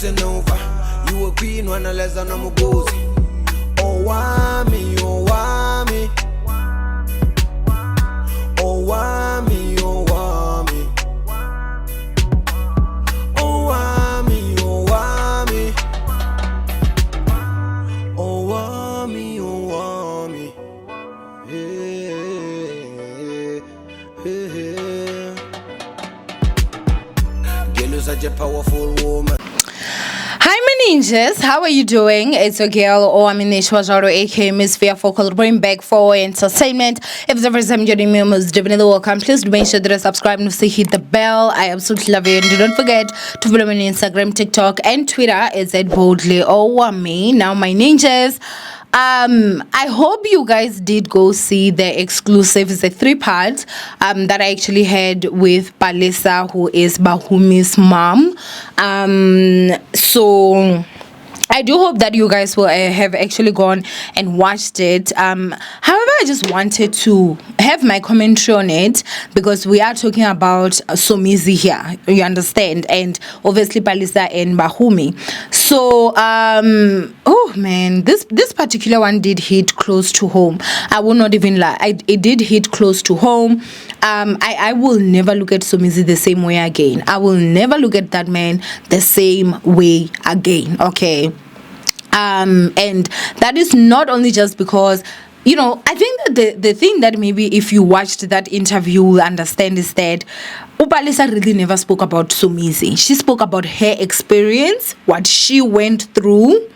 listen over. You a queen when I less than I'm a gozy. Owamie, Owamie. Owamie, Owamie. Owamie, Owamie. Owamie, Owamie. Girl, you're such a powerful woman. Hi, my ninjas. How are you doing? It's your girl, Owamie, aka Miss Fearful, bring back for entertainment. If it's the first time joining me, most definitely welcome. Please do make sure that you subscribe and also hit the bell. I absolutely love you. And don't forget to follow me on Instagram, TikTok, and Twitter. It's at boldly Owamie. Now, my ninjas. I hope you guys did go see the exclusive. It's a 3-part that I actually had with Palesa, who is Bahumie's mom. So I do hope that you guys will have actually gone and watched it. However, I just wanted to have my commentary on it because we are talking about Somizi here, you understand, and obviously Palesa and Bahumie. So, oh man, this particular one did hit close to home. I will not even lie. It did hit close to home. I will never look at Somizi the same way again. I will never look at that man the same way again. Okay. And that is not only just because, you know, I think that the thing that maybe if you watched that interview you will understand is that Palesa really never spoke about Somizi. She spoke about her experience, what she went through.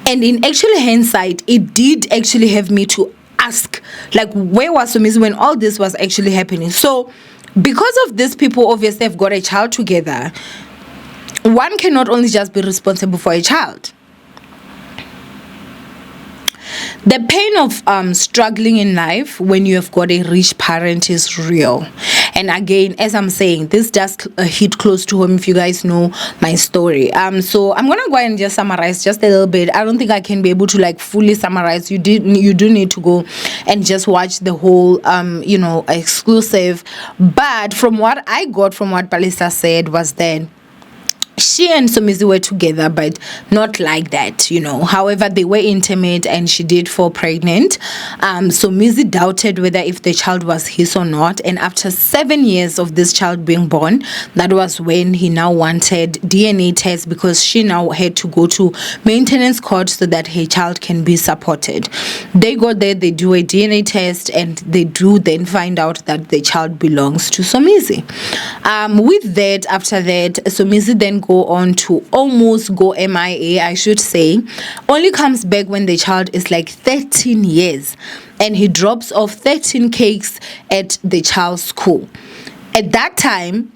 And in actual hindsight, it did actually have me to ask, like, where was Somizi when all this was actually happening? So because of this, people obviously have got a child together. One cannot only just be responsible for a child. The pain of struggling in life when you have got a rich parent is real. And again, as I'm saying, this just hit close to home if you guys know my story. So I'm gonna go and just summarize just a little bit. I don't think I can be able to like fully summarize. You do need to go and just watch the whole exclusive. But from what I got from what Palesa said was that she and Somizi were together, but not like that, you know. However, they were intimate and she did fall pregnant. Somizi doubted whether if the child was his or not. And after 7 years of this child being born, that was when he now wanted DNA tests because she now had to go to maintenance court so that her child can be supported. They go there, they do a DNA test, and they do then find out that the child belongs to Somizi. With that, after that, Somizi then go on to almost go MIA, I should say. Only comes back when the child is like 13 years and he drops off 13 cakes at the child's school. At that time,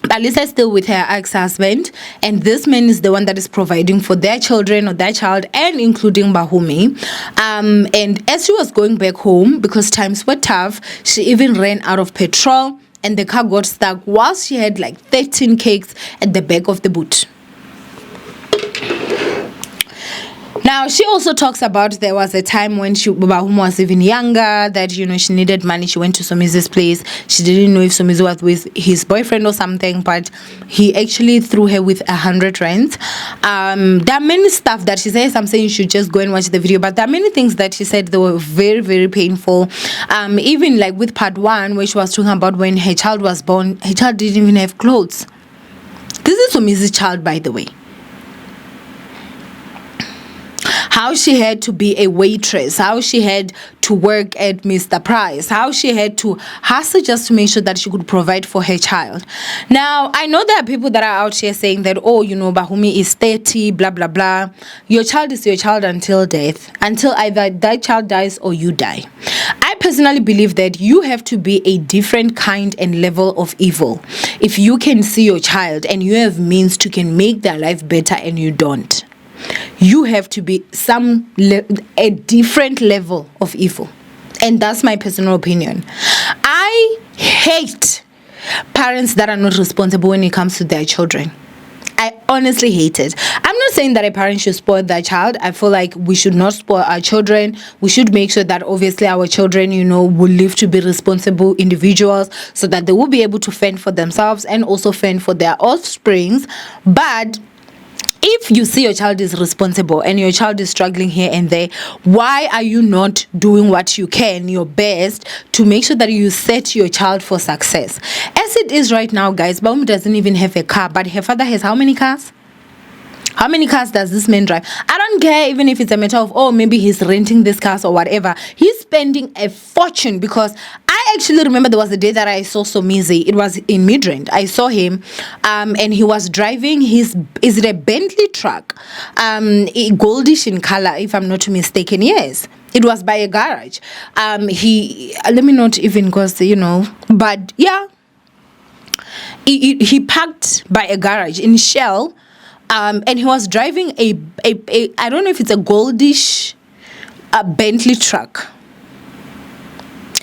Palesa is still with her ex-husband, and this man is the one that is providing for their children or their child, and including Bahumie. And as she was going back home, because times were tough, she even ran out of petrol and the car got stuck whilst she had like 13 cakes at the back of the boot. Now, she also talks about there was a time when Bahumie was even younger, that, you know, she needed money. She went to Somizi's place. She didn't know if Somizi was with his boyfriend or something, but he actually threw her with 100 rands. There are many stuff that she says. I'm saying you should just go and watch the video, but there are many things that she said that were very, very painful. Even like with part 1, where she was talking about when her child was born, her child didn't even have clothes. This is Somizi's child, by the way. How she had to be a waitress, how she had to work at Mr. Price, how she had to hustle just to make sure that she could provide for her child. Now, I know there are people that are out here saying that, oh, you know, Bahumie is 30, blah, blah, blah. Your child is your child until death, until either that child dies or you die. I personally believe that you have to be a different kind and level of evil if you can see your child and you have means to can make their life better and you don't. You have to be a different level of evil. And that's my personal opinion. I hate parents that are not responsible when it comes to their children. I honestly hate it. I'm not saying that a parent should spoil their child. I feel like we should not spoil our children. We should make sure that obviously our children, will live to be responsible individuals so that they will be able to fend for themselves and also fend for their offsprings. But if you see your child is responsible and your child is struggling here and there, why are you not doing what you can, your best, to make sure that you set your child for success? As it is right now, guys, Owamie doesn't even have a car, but her father has how many cars? How many cars does this man drive? I don't care even if it's a matter of, maybe he's renting this cars or whatever. He's spending a fortune, because I actually remember there was a day that I saw Somizi. It was in Midrand. I saw him and he was driving is it a Bentley truck? Goldish in color, if I'm not mistaken. Yes. It was by a garage. Let me not even cause, but yeah. He parked by a garage in Shell. And he was driving a I don't know if it's a goldish Bentley truck.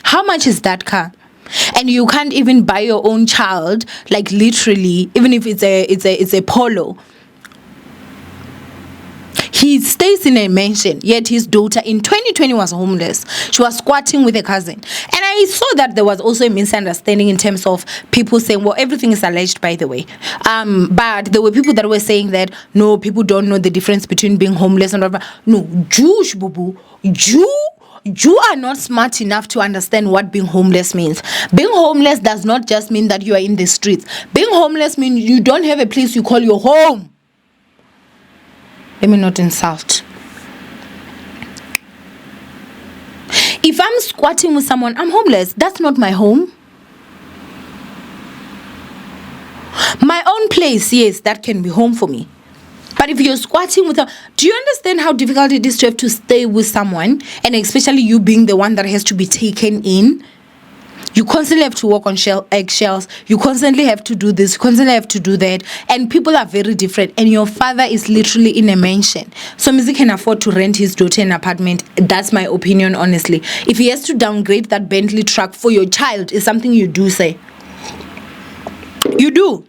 How much is that car? And you can't even buy your own child, like literally, even if it's a Polo. He stays in a mansion, yet his daughter in 2020 was homeless. She was squatting with a cousin. And I saw that there was also a misunderstanding in terms of people saying, well, everything is alleged, by the way. But there were people that were saying that, no, people don't know the difference between being homeless and whatever. No, Jewish boo-boo, you are not smart enough to understand what being homeless means. Being homeless does not just mean that you are in the streets. Being homeless means you don't have a place you call your home. Let me not insult. If I'm squatting with someone, I'm homeless. That's not my home. My own place, yes, that can be home for me. But if you're squatting with do you understand how difficult it is to have to stay with someone? And especially you being the one that has to be taken in. You constantly have to walk on eggshells. You constantly have to do this. You constantly have to do that. And people are very different. And your father is literally in a mansion. So Somizi can afford to rent his daughter an apartment. That's my opinion, honestly. If he has to downgrade that Bentley truck for your child, is something you do say. You do.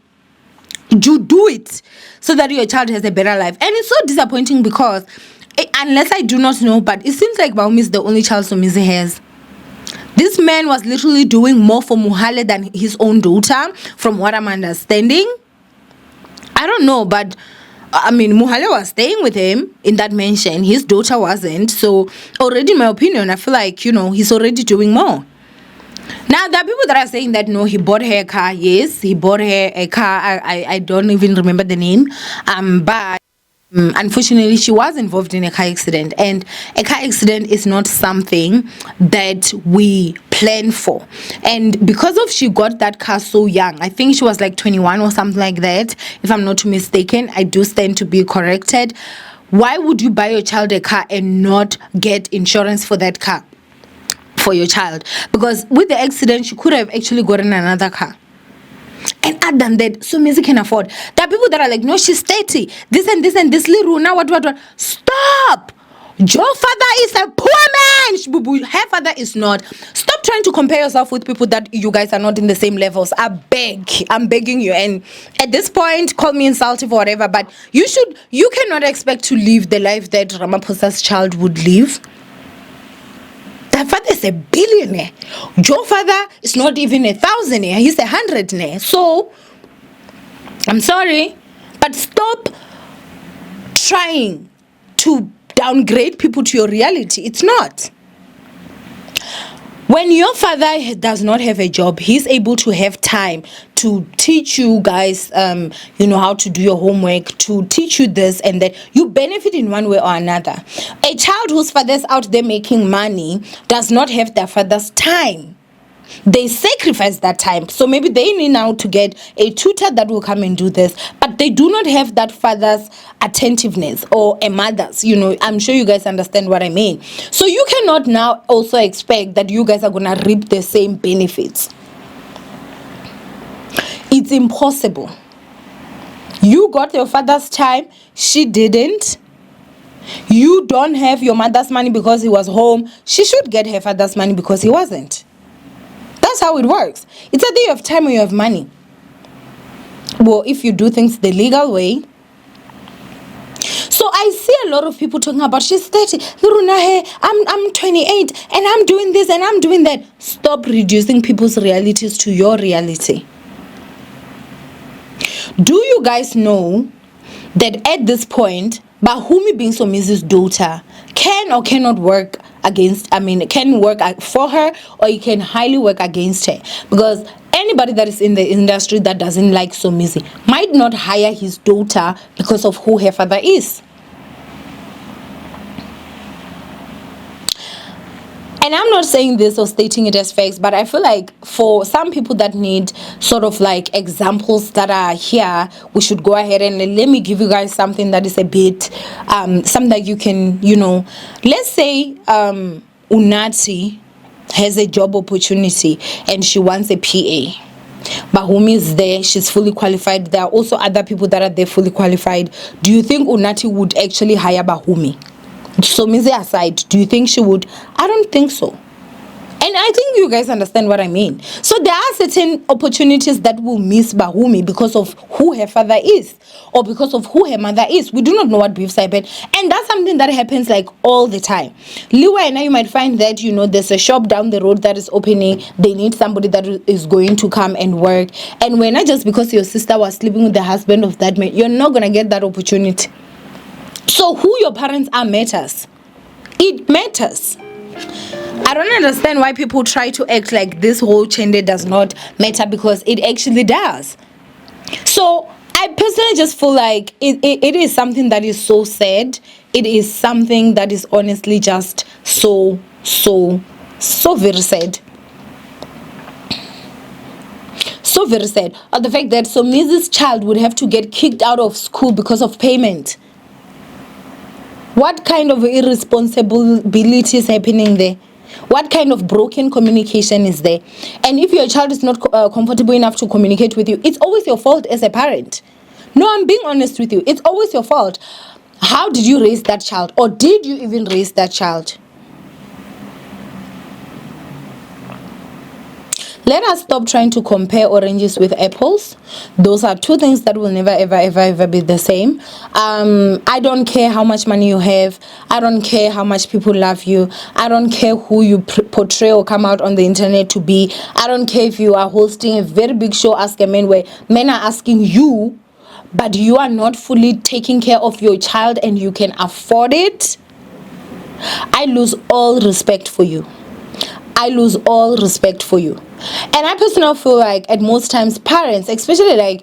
You do it so that your child has a better life. And it's so disappointing because, unless I do not know, but it seems like Owamie is the only child Somizi has. This man was literally doing more for Mohale than his own daughter, from what I'm understanding. I don't know, but Mohale was staying with him in that mansion. His daughter wasn't. So already, in my opinion, I feel like, he's already doing more. Now, there are people that are saying that, no, he bought her a car. Yes, he bought her a car. I don't even remember the name. But unfortunately, she was involved in a car accident, and a car accident is not something that we plan for. And because of she got that car so young, I think she was like 21 or something like that, if I'm not mistaken. I do stand to be corrected. Why would you buy your child a car and not get insurance for that car for your child? Because with the accident, she could have actually gotten another car. And other than that, Somizi can afford. There are people that are like, no, she's 30. This and this and this little. Now what? Stop. Your father is a poor man. Her father is not. Stop trying to compare yourself with people that you guys are not in the same levels. I'm begging you. And at this point, call me insultive or whatever, but you cannot expect to live the life that Ramaphosa's child would live. Their father is a billionaire. Your father is not even 1,000-aire. He's 100-aire. So, I'm sorry, but stop trying to downgrade people to your reality. It's not. When your father does not have a job, he's able to have time to teach you guys, how to do your homework, to teach you this and that. You benefit in one way or another. A child whose father's out there making money does not have their father's time. They sacrifice that time. So maybe they need now to get a tutor that will come and do this. But they do not have that father's attentiveness or a mother's. I'm sure you guys understand what I mean. So you cannot now also expect that you guys are going to reap the same benefits. It's impossible. You got your father's time. She didn't. You don't have your mother's money because he was home. She should get her father's money because he wasn't. That's how it works. It's either you have time or you have money. Well, if you do things the legal way, So I see a lot of people talking about she's 30, I'm 28 and I'm doing this and I'm doing that. Stop reducing people's realities to your reality. Do you guys know that at this point, Bahumi being Somizi's daughter can or cannot work can work for her, or it can highly work against her? Because anybody that is in the industry that doesn't like Somizi might not hire his daughter because of who her father is. And I'm not saying this or stating it as facts, but I feel like for some people that need sort of like examples that are here, we should go ahead and let me give you guys something that is a bit, something that you can, let's say Unati has a job opportunity and she wants a PA. Bahumi is there, she's fully qualified. There are also other people that are there fully qualified. Do you think Unati would actually hire Bahumi? Somizi aside, do you think she would? I don't think so. And I think you guys understand what I mean. So there are certain opportunities that will miss Bahumi because of who her father is or because of who her mother is. We do not know what beefs happen. And that's something that happens like all the time. Liwa, and now you might find that, there's a shop down the road that is opening. They need somebody that is going to come and work. And when not just because your sister was sleeping with the husband of that man, you're not going to get that opportunity. So who your parents are matters. It matters. I don't understand why people try to act like this whole gender does not matter, because it actually does. So I personally just feel like it is something that is so sad. It is something that is honestly just so very sad. So very sad. Or the fact that Somizi's child would have to get kicked out of school because of payment. What kind of irresponsibility is happening there? What kind of broken communication is there? And if your child is not comfortable enough to communicate with you, it's always your fault as a parent. No, I'm being honest with you. It's always your fault. How did you raise that child? Or did you even raise that child? Let us stop trying to compare oranges with apples. Those are two things that will never, ever be the same. I don't care how much money you have. I don't care how much people love you. I don't care who you portray or come out on the internet to be. I don't care if you are hosting a very big show, Ask a Man, where men are asking you, but you are not fully taking care of your child and you can afford it. I lose all respect for you. I lose all respect for you. And I personally feel like at most times parents, especially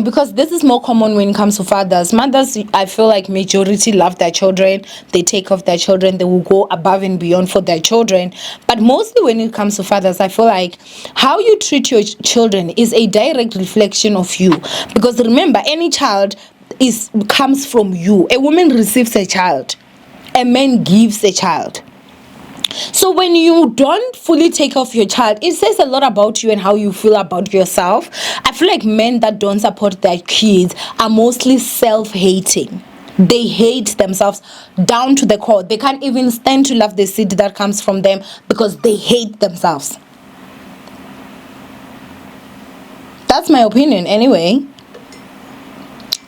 because this is more common when it comes to fathers. Mothers, I feel like majority love their children. They take off their children. They will go above and beyond for their children. But mostly when it comes to fathers, I feel like how you treat your children is a direct reflection of you. Because remember, any child comes from you. A woman receives a child. A man gives a child. So when you don't fully take care of your child, it says a lot about you and how you feel about yourself. I feel like men that don't support their kids are mostly self-hating. They hate themselves down to the core. They can't even stand to love the seed that comes from them because they hate themselves. That's my opinion anyway.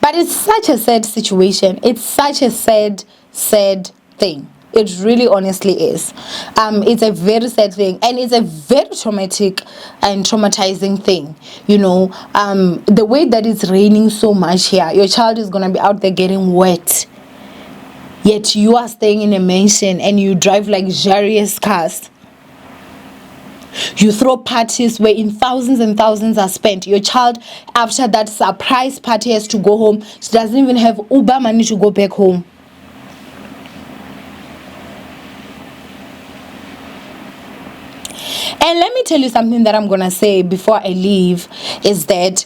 But it's such a sad situation. It's such a sad thing. It really honestly is. It's a very sad thing, and it's a very traumatic and traumatizing thing. The way that it's raining so much here, your child is gonna be out there getting wet. Yet you are staying in a mansion and you drive luxurious cars. You throw parties wherein thousands and thousands are spent. Your child, after that surprise party, has to go home. She doesn't even have Uber money to go back home. And let me tell you something that I'm going to say before I leave is that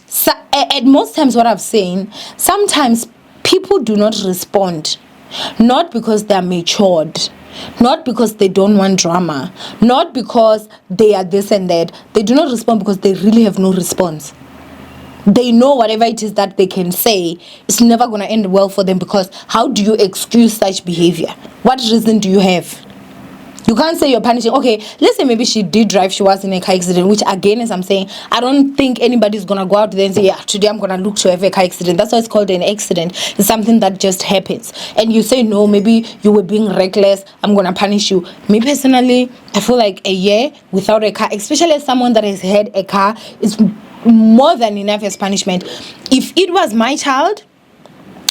at most times what I've seen, sometimes people do not respond. Not because they're matured. Not because they don't want drama. Not because they are this and that. They do not respond because they really have no response. They know whatever it is that they can say, it's never going to end well for them, because how do you excuse such behavior? What reason do you have? You can't say you're punishing. Okay, let's say maybe she did drive, she was in a car accident, which again, as I'm saying, I don't think anybody's gonna go out there and say, yeah, today I'm gonna look to have a car accident. That's why it's called an accident. It's something that just happens. And you say, no, maybe you were being reckless, I'm gonna punish you. Me personally, I feel like a year without a car, especially as someone that has had a car, is more than enough as punishment. If it was my child,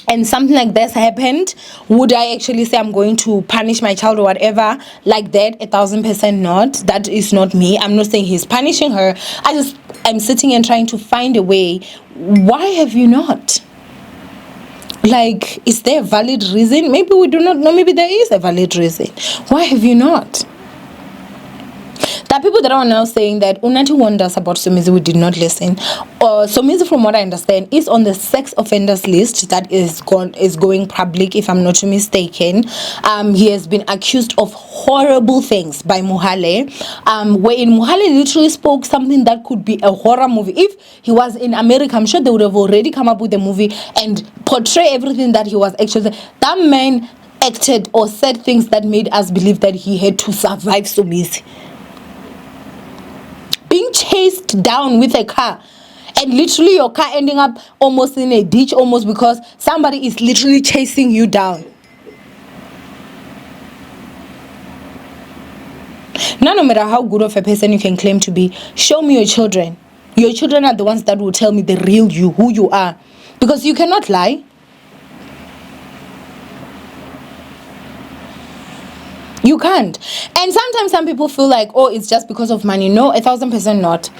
and something like this happened, would I actually say I'm going to punish my child or whatever like that? 1,000% not. That is not me. I'm not saying he's punishing her. I'm sitting and trying to find a way. Why have you not? Like, is there a valid reason? Maybe we do not know. Maybe there is a valid reason. Why have you not? There are people that are now saying that Unati warned us about Somizi, we did not listen. Somizi, from what I understand, is on the sex offenders list that is going public, if I'm not mistaken. He has been accused of horrible things by Mohale, wherein Mohale literally spoke something that could be a horror movie. If he was in America, I'm sure they would have already come up with a movie and portray everything that he was actually. That man acted or said things that made us believe that he had to survive Somizi. Being chased down with a car, and literally your car ending up almost in a ditch, almost because somebody is literally chasing you down. Now, no matter how good of a person you can claim to be, show me your children. Your children are the ones that will tell me the real you, who you are, because you cannot lie. You can't. And sometimes some people feel like, oh, it's just because of money. No, 1,000% not.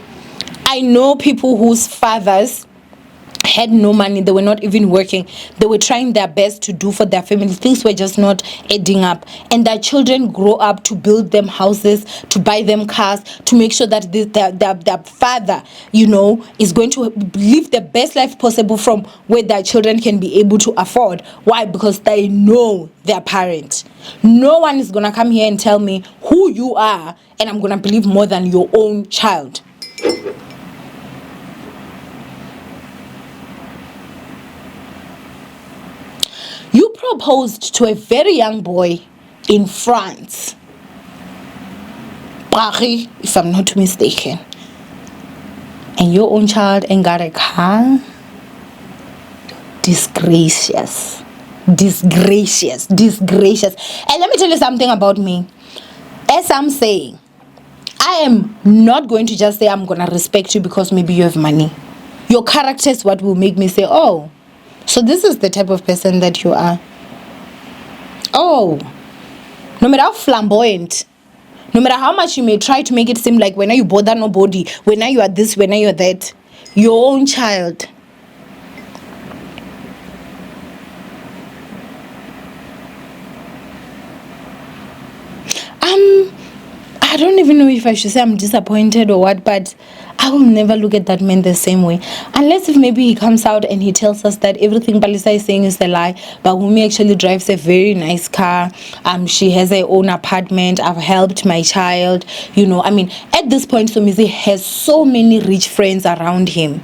I know people whose fathers had no money. They were not even working. They were trying their best to do for their family. Things were just not adding up. And their children grow up to build them houses, to buy them cars, to make sure that their father, is going to live the best life possible from where their children can be able to afford. Why? Because they know their parent. No one is going to come here and tell me who you are, and I'm going to believe more than your own child. You proposed to a very young boy in France, Paris, if I'm not mistaken, and your own child ain't got a car. Disgracious. And let me tell you something about me. As I'm saying, I am not going to just say I'm gonna respect you because maybe you have money. Your character is what will make me say, oh, so this is the type of person that you are. Oh, no matter how flamboyant, no matter how much you may try to make it seem like when you bother nobody, when you are this, when you are that, your own child. I don't even know if I should say I'm disappointed or what, but I will never look at that man the same way. Unless if maybe he comes out and he tells us that everything Palisa is saying is a lie, but Owamie actually drives a very nice car. She has her own apartment. I've helped my child. At this point, Somizi has so many rich friends around him.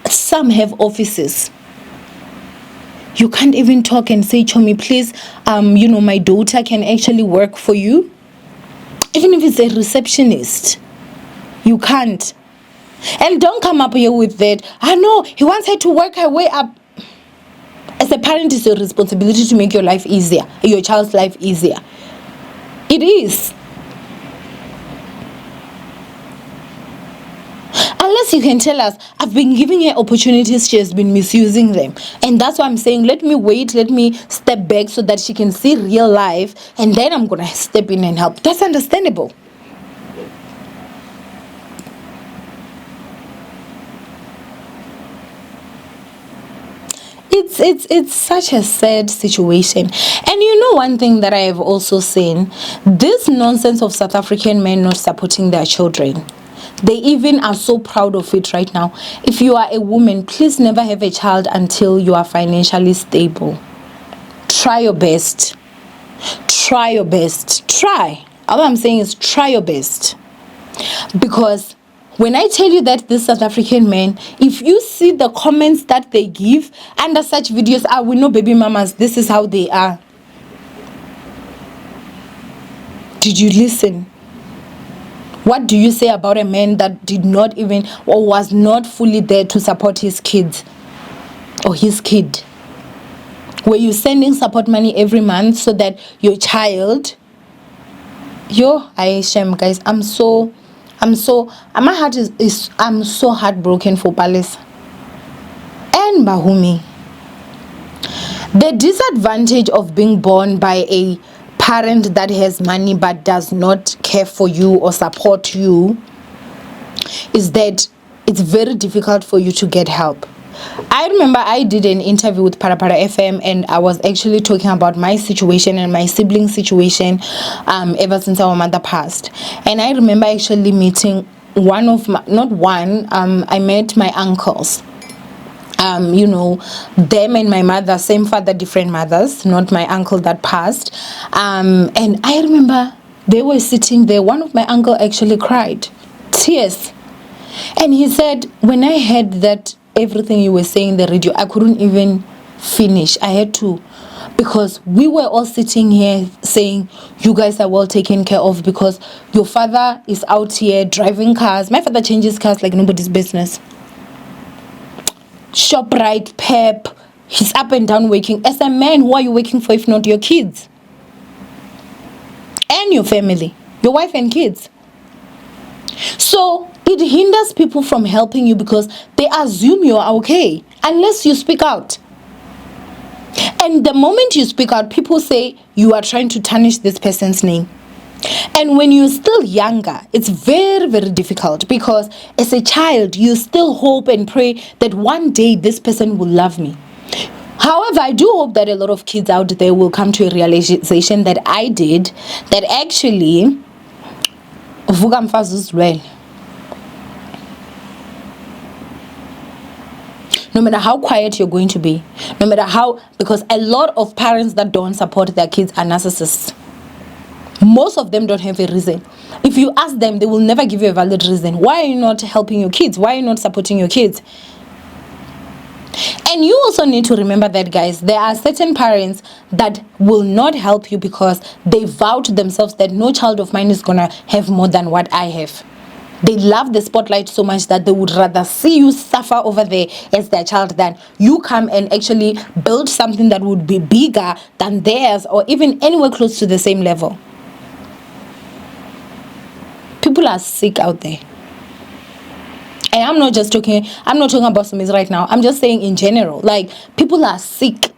Some have offices. You can't even talk and say, Chomi, please, my daughter can actually work for you. Even if it's a receptionist, you can't. And don't come up here with that. I know he wants her to work her way up. As a parent, it's your responsibility to make your life easier, your child's life easier. It is. Unless you can tell us, I've been giving her opportunities, she has been misusing them. And that's why I'm saying, let me wait, let me step back so that she can see real life, and then I'm going to step in and help. That's understandable. It's such a sad situation. And one thing that I have also seen, this nonsense of South African men not supporting their children. They even are so proud of it right now. If you are a woman, please never have a child until you are financially stable. Try your best. Try your best. Try. All I'm saying is try your best. Because when I tell you that this South African men, if you see the comments that they give under such videos, we know baby mamas, this is how they are. Did you listen? What do you say about a man that did not even or was not fully there to support his kids or his kid? Were you sending support money every month so that your child... I shame, guys. My heart is I'm so heartbroken for Palace and Bahumi. The disadvantage of being born by a parent that has money but does not care for you or support you is that it's very difficult for you to get help. I remember I did an interview with Parapara FM, and I was actually talking about my situation and my sibling situation ever since our mother passed. And I remember actually meeting I met my uncles. Them and my mother, same father, different mothers, not my uncle that passed. And I remember they were sitting there. One of my uncle actually cried, tears. And he said, when I heard that everything you were saying in the radio, I couldn't even finish. I had to, because we were all sitting here saying, you guys are well taken care of because your father is out here driving cars. My father changes cars like nobody's business. ShopRite, Pep, he's up and down working. As a man, who are you working for if not your kids? And your family, your wife and kids. So it hinders people from helping you because they assume you're okay unless you speak out. And the moment you speak out, people say you are trying to tarnish this person's name. And when you're still younger, it's very, very difficult because as a child, you still hope and pray that one day this person will love me. However, I do hope that a lot of kids out there will come to a realization that I did, that actually, no matter how quiet you're going to be, no matter how, because a lot of parents that don't support their kids are narcissists. Most of them don't have a reason. If you ask them, they will never give you a valid reason. Why are you not helping your kids? Why are you not supporting your kids? And you also need to remember that, guys, there are certain parents that will not help you because they vow to themselves that no child of mine is going to have more than what I have. They love the spotlight so much that they would rather see you suffer over there as their child than you come and actually build something that would be bigger than theirs or even anywhere close to the same level. People are sick out there. And I'm not talking about Somizi right now. I'm just saying in general. Like, people are sick.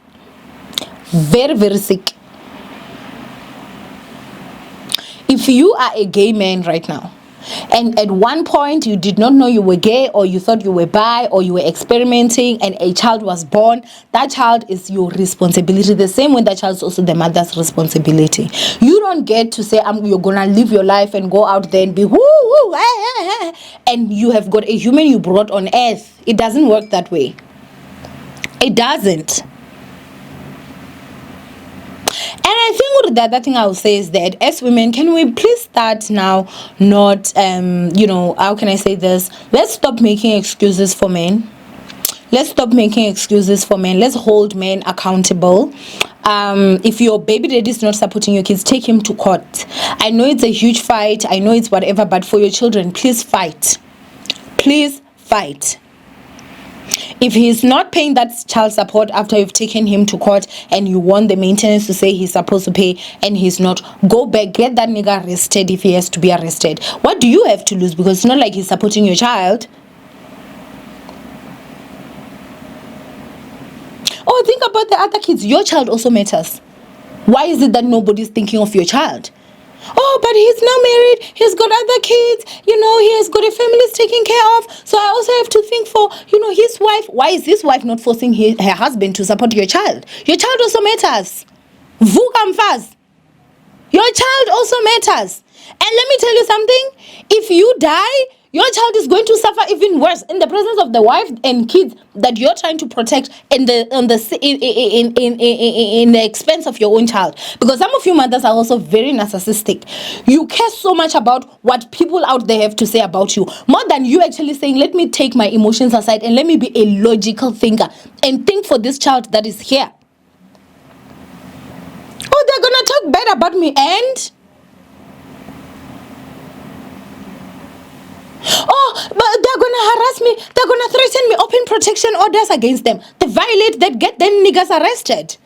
Very, very sick. If you are a gay man right now, and at one point you did not know you were gay, or you thought you were bi, or you were experimenting, and a child was born, that child is your responsibility. The same way that child is also the mother's responsibility. You don't get to say, you're gonna live your life and go out there and be and you have got a human you brought on earth. It doesn't work that way. It doesn't. And I think the other thing I will say is that as women, can we please start now not, how can I say this? Let's stop making excuses for men. Let's stop making excuses for men. Let's hold men accountable. If your baby daddy is not supporting your kids, take him to court. I know it's a huge fight. I know it's whatever, but for your children, please fight. Please fight. If he's not paying that child support after you've taken him to court and you want the maintenance to say he's supposed to pay and he's not, go back, get that nigga arrested if he has to be arrested. What do you have to lose? Because it's not like he's supporting your child. Oh, think about the other kids. Your child also matters. Why is it that nobody's thinking of your child? Oh, but he's now married, he's got other kids, he has got a family he's taking care of. So I also have to think for, his wife. Why is his wife not forcing her husband to support your child? Your child also matters. Vukamfaz. Your child also matters. And let me tell you something. If you die, your child is going to suffer even worse in the presence of the wife and kids that you're trying to protect in the expense of your own child. Because some of you mothers are also very narcissistic. You care so much about what people out there have to say about you, more than you actually saying, let me take my emotions aside and let me be a logical thinker and think for this child that is here. Oh, they're gonna talk bad about me, and Oh, but they're gonna harass me, they're gonna threaten me, open protection orders against them. They violate that, get them niggas arrested.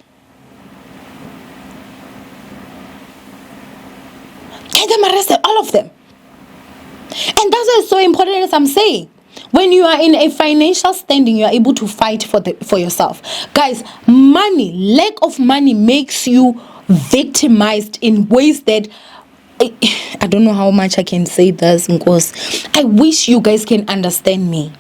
Get them arrested, all of them. And that's why it's so important, as I'm saying. When you are in a financial standing, you are able to fight for yourself. Guys, money, lack of money makes you victimized in ways that I don't know how much I can say this, because I wish you guys can understand me.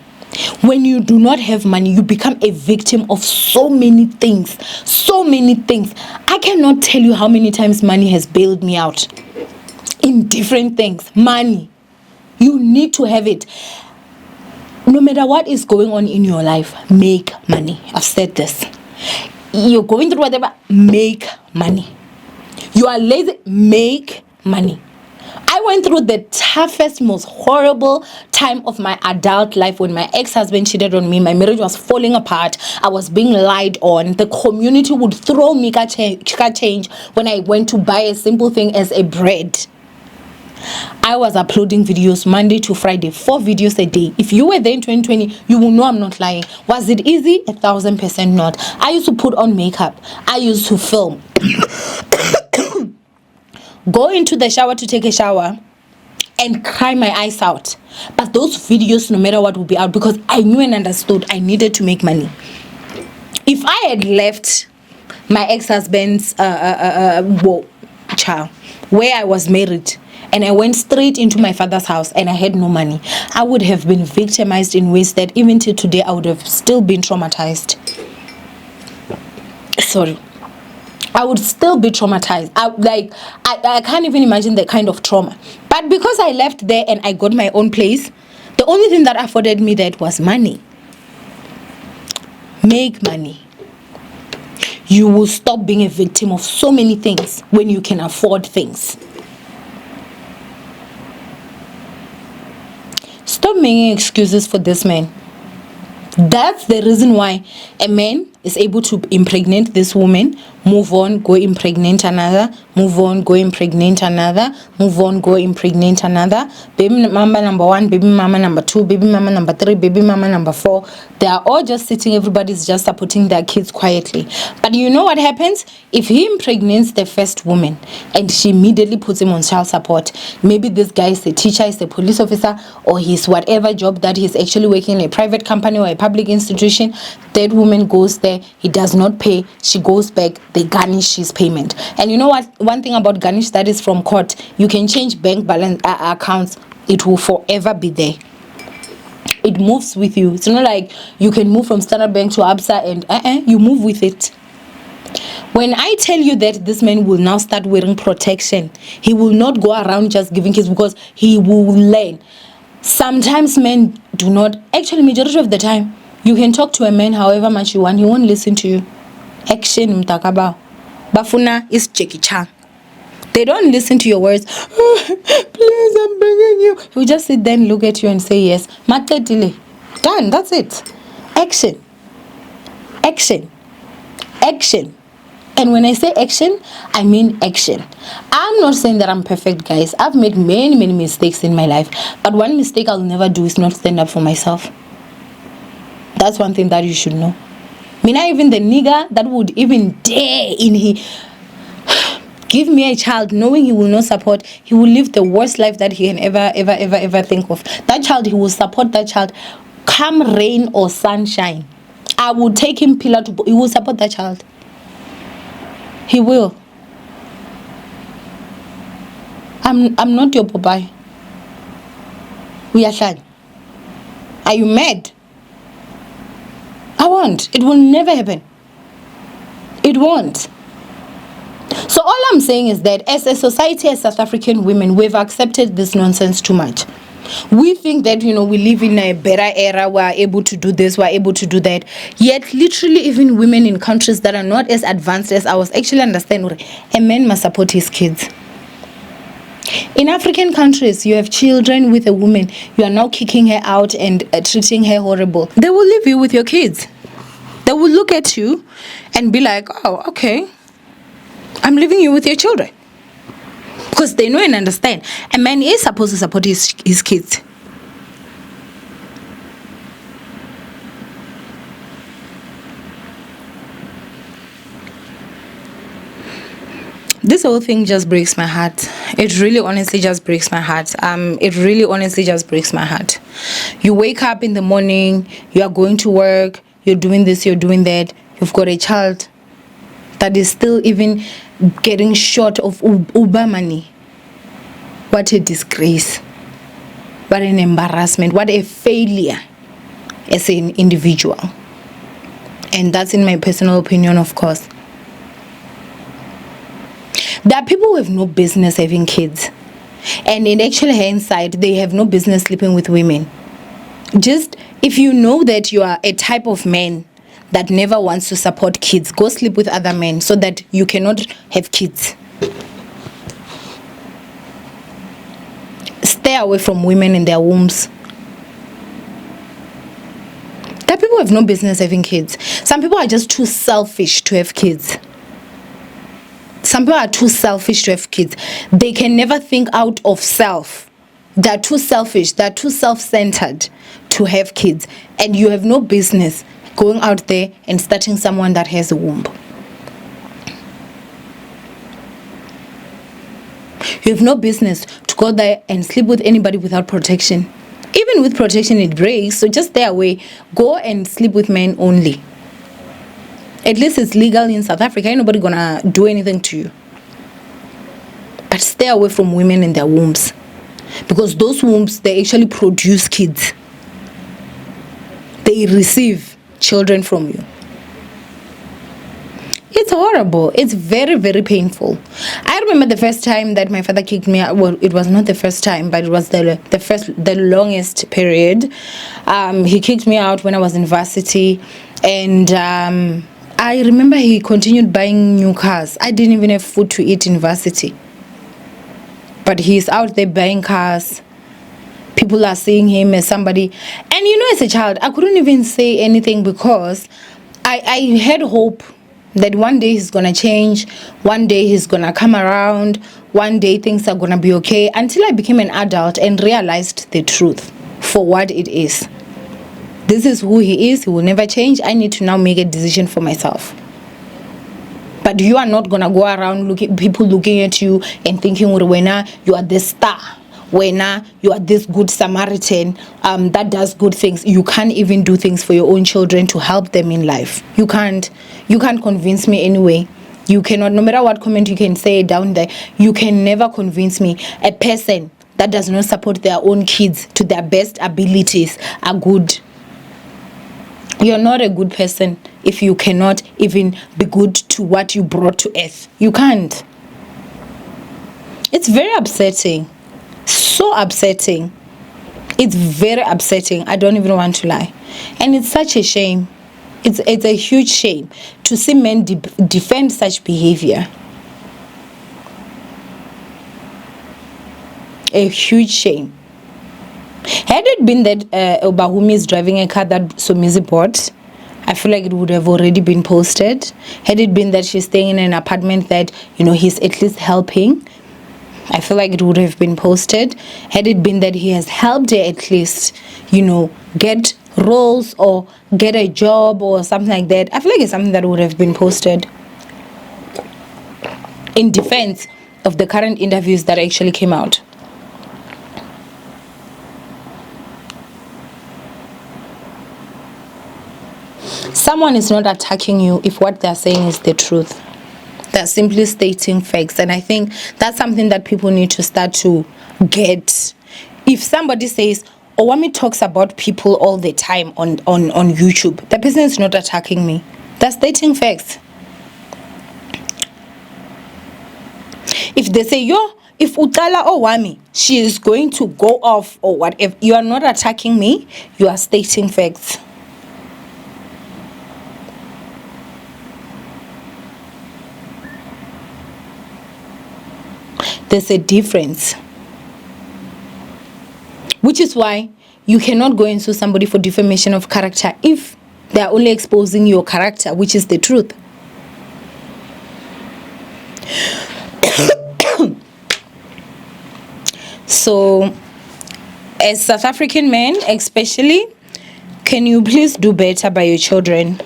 When you do not have money, you become a victim of so many things. So many things. I cannot tell you how many times money has bailed me out in different things. Money. You need to have it. No matter what is going on in your life, make money. I've said this. You're going through whatever, make money. You are lazy, make money. I went through the toughest, most horrible time of my adult life when my ex-husband cheated on me. My marriage was falling apart. I was being lied on. The community would throw me change when I went to buy a simple thing as a bread. I was uploading videos Monday to Friday, 4 videos a day. If you were there in 2020, you will know I'm not lying. Was it easy? 1,000% not. I used to put on makeup. I used to film. Go into the shower to take a shower and cry my eyes out. But those videos, no matter what, would be out because I knew and understood I needed to make money. If I had left my ex-husband's child where I was married, and I went straight into my father's house and I had no money, I would have been victimized in ways that even till today I would have still been traumatized. Sorry. I would still be traumatized. I can't even imagine the kind of trauma. But because I left there and I got my own place, the only thing that afforded me that was money. Make money. You will stop being a victim of so many things when you can afford things. Stop making excuses for this man. That's the reason why a man is able to impregnate this woman, move on, go impregnate another, move on, go impregnate another, move on, go impregnate another. Baby mama number 1, baby mama number 2, baby mama number 3, baby mama number 4. They are all just sitting, everybody's just supporting their kids quietly. But you know what happens? If he impregnates the first woman and she immediately puts him on child support, maybe this guy is a teacher, is a police officer, or he's whatever job that he's actually working in, a private company or a public institution, that woman goes there, he does not pay, she goes back, they garnish his payment. And you know what? One thing about garnish that is from court, you can change bank balance accounts, it will forever be there. It moves with you. It's not like you can move from Standard Bank to Absa and you move with it. When I tell you that this man will now start wearing protection, he will not go around just giving kids because he will learn. Sometimes men do not, actually majority of the time, you can talk to a man however much you want, he won't listen to you. Action mtakabao. Bafuna is Jackie Chan. They don't listen to your words. Oh, please, I'm begging you. He'll just sit there and look at you and say yes. Done. That's it. Action. Action. Action. And when I say action, I mean action. I'm not saying that I'm perfect, guys. I've made many, many mistakes in my life. But one mistake I'll never do is not stand up for myself. That's one thing that you should know. Me not even the nigga that would even dare give me a child knowing he will not support, he will live the worst life that he can ever think of. That child, he will support that child come rain or sunshine. I will take him pillar to he will support that child. He will. I'm not your Popeye. We are shy. Are you mad? I won't. It will never happen. It won't. So all I'm saying is that as a society, as South African women, we've accepted this nonsense too much. We think that, we live in a better era, we're able to do this, we're able to do that. Yet, literally, even women in countries that are not as advanced as ours actually understand a man must support his kids. In African countries, you have children with a woman. You are now kicking her out and treating her horrible. They will leave you with your kids. They will look at you and be like, oh, okay, I'm leaving you with your children. Because they know and understand. A man is supposed to support his kids. This whole thing just breaks my heart. It really honestly just breaks my heart. It really honestly just breaks my heart. You wake up in the morning, you are going to work, you're doing this, you're doing that, you've got a child that is still even getting short of Uber money. What a disgrace. What an embarrassment. What a failure as an individual. And that's in my personal opinion, of course. There are people who have no business having kids. And in actual hindsight, they have no business sleeping with women. Just if you know that you are a type of man that never wants to support kids, go sleep with other men so that you cannot have kids. Stay away from women in their wombs. There are people who have no business having kids. Some people are just too selfish to have kids. Some people are too selfish to have kids. They can never think out of self. They're too selfish. They're too self-centered to have kids. And you have no business going out there and starting someone that has a womb. You have no business to go there and sleep with anybody without protection. Even with protection, it breaks. So just stay away. Go and sleep with men only. At least it's legal in South Africa. Ain't nobody gonna do anything to you. But stay away from women in their wombs. Because those wombs, they actually produce kids. They receive children from you. It's horrible. It's very, very painful. I remember the first time that my father kicked me out. Well, it was not the first time, but it was the longest period. He kicked me out when I was in varsity. And I remember he continued buying new cars. I didn't even have food to eat in varsity. But he's out there buying cars. People are seeing him as somebody. And you know, as a child, I couldn't even say anything because I had hope that one day he's going to change. One day he's going to come around. One day things are going to be okay. Until I became an adult and realized the truth for what it is. This is who he is. He will never change. I need to now make a decision for myself. But you are not going to go around people looking at you and thinking, Wena, you are the star. Wena, you are this good Samaritan that does good things. You can't even do things for your own children to help them in life. You can't convince me anyway. You cannot, no matter what comment you can say down there, you can never convince me. A person that does not support their own kids to their best abilities are good. You're not a good person if you cannot even be good to what you brought to earth. You can't. It's very upsetting. So upsetting. It's very upsetting. I don't even want to lie. And it's such a shame. It's a huge shame to see men defend such behavior. A huge shame. Had it been that Owamie is driving a car that Somizi bought, I feel like it would have already been posted. Had it been that she's staying in an apartment that, you know, he's at least helping, I feel like it would have been posted. Had it been that he has helped her at least, you know, get roles or get a job or something like that, I feel like it's something that would have been posted. In defense of the current interviews that actually came out. Someone is not attacking you if what they're saying is the truth. They're simply stating facts. And I think that's something that people need to start to get. If somebody says, Owamie talks about people all the time on YouTube, the person is not attacking me. They're stating facts. If they say, if Utala Owamie, she is going to go off or whatever, you are not attacking me, you are stating facts. There's a difference. Which is why you cannot go and sue somebody for defamation of character if they are only exposing your character, which is the truth. So, as South African men especially, can you please do better by your children?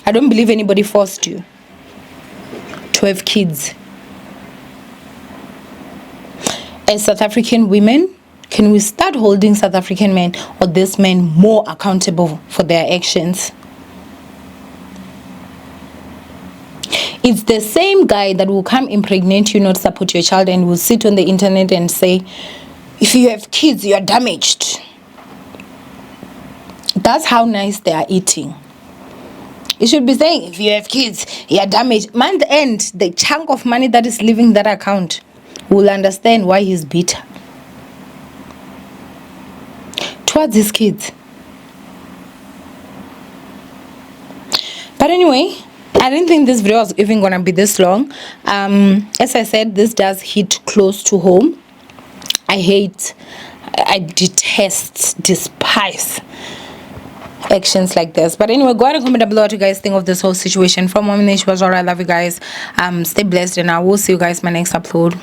I don't believe anybody forced you to have kids. As South African women, can we start holding South African men or this men more accountable for their actions? It's the same guy that will come impregnate you, not support your child, and will sit on the internet and say, if you have kids, you are damaged. That's how nice they are eating. You should be saying, if you have kids, you are damaged. Month end, the chunk of money that is leaving that account will understand why he's bitter towards his kids. But anyway, I didn't think this video was even gonna be this long. As I said, this does hit close to home. I detest, despise actions like this. But anyway, go ahead and comment down below what you guys think of this whole situation. From Owamie, was all right. I love you guys. Stay blessed, and I will see you guys in my next upload.